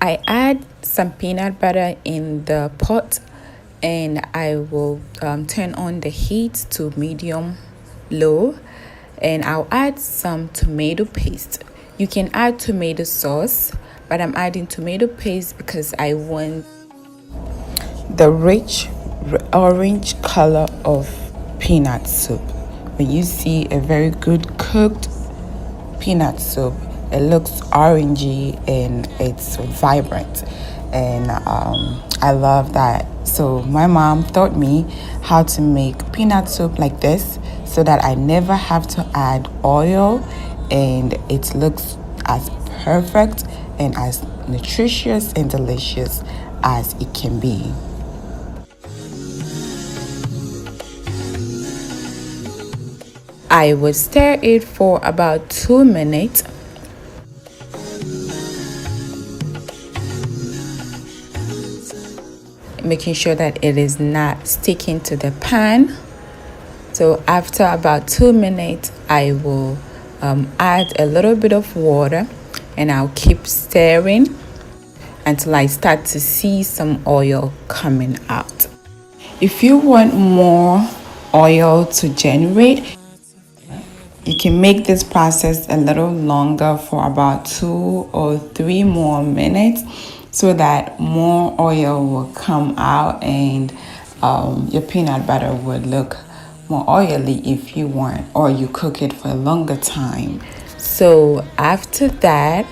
I add some peanut butter in the pot, and I will turn on the heat to medium low, and I'll add some tomato paste. You can add tomato sauce, but I'm adding tomato paste because I want the rich orange color of peanut soup. When you see a very good cooked peanut soup, it looks orangey and it's vibrant, and I love that. So my mom taught me how to make peanut soup like this so that I never have to add oil, and it looks as perfect and as nutritious and delicious as it can be. I would stir it for about 2 minutes. Making sure that it is not sticking to the pan. So after about 2 minutes, I will add a little bit of water, and I'll keep stirring until I start to see some oil coming out. If you want more oil to generate, you can make this process a little longer for about 2 or 3 more minutes so that more oil will come out, and your peanut butter would look more oily if you want, or you cook it for a longer time. So after that,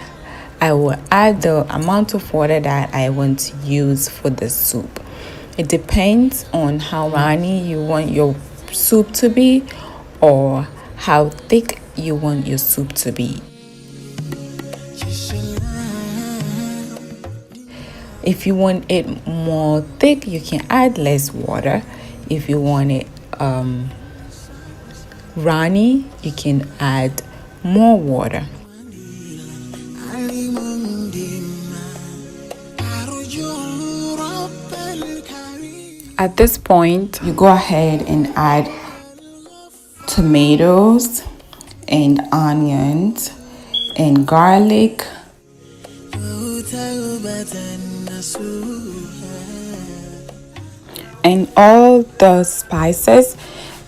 I will add the amount of water that I want to use for the soup. It depends on how runny you want your soup to be, or how thick you want your soup to be. If you want it more thick, you can add less water. If you want it runny, you can add more water. At this point, you go ahead and add tomatoes and onions and garlic and all the spices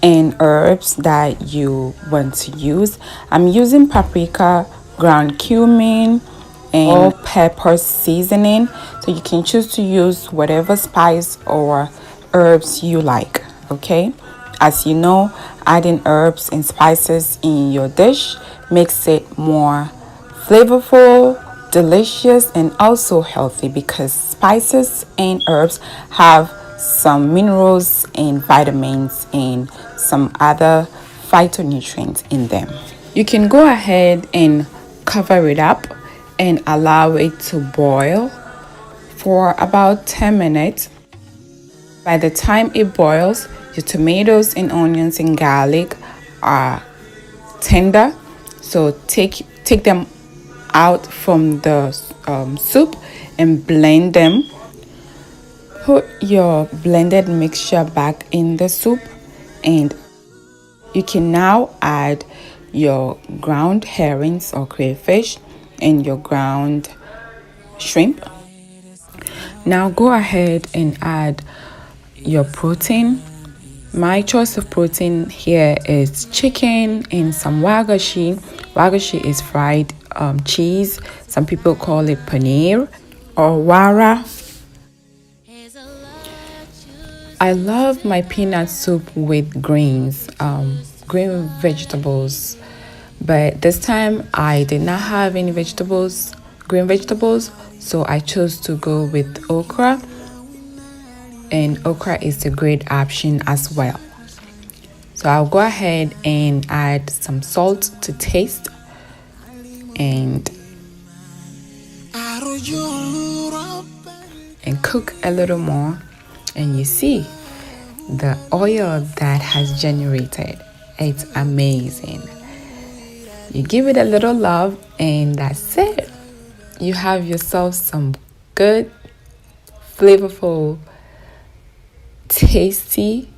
and herbs that you want to use. I'm using paprika, ground cumin, and all pepper seasoning, so you can choose to use whatever spice or herbs you like. Okay, as you know, adding herbs and spices in your dish makes it more flavorful, delicious, and also healthy, because spices and herbs have some minerals and vitamins and some other phytonutrients in them. You can go ahead and cover it up and allow it to boil for about 10 minutes. By the time it boils, your tomatoes and onions and garlic are tender, so take them out from the soup and blend them. Put your blended mixture back in the soup, and you can now add your ground herrings or crayfish and your ground shrimp. Now go ahead and add your protein. My choice of protein here is chicken and some wagashi. Wagashi is fried cheese. Some people call it paneer or wara. I love my peanut soup with greens, green vegetables, but this time I did not have any green vegetables, so I chose to go with okra, and okra is a great option as well. So I'll go ahead and add some salt to taste, and cook a little more, and you see the oil that has generated. It's amazing. You give it a little love, and that's it. You have yourself some good, flavorful, tasty,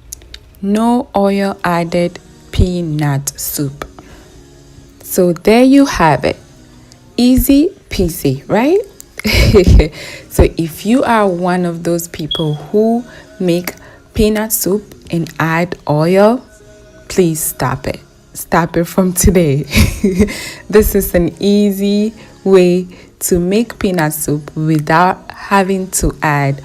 no oil added peanut soup. So there you have it. Easy peasy, right? So if you are one of those people who make peanut soup and add oil, please stop it. Stop it from today. This is an easy way to make peanut soup without having to add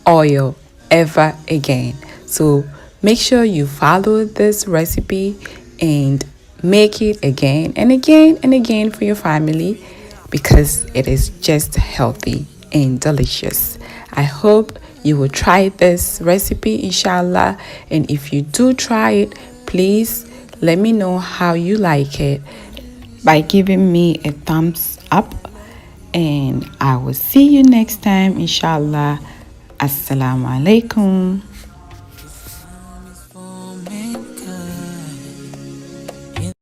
oil ever again. So make sure you follow this recipe and make it again and again and again for your family, because it is just healthy and delicious. I hope you will try this recipe, inshallah. And if you do try it, please let me know how you like it by giving me a thumbs up. And I will see you next time, inshallah. Assalamu alaikum.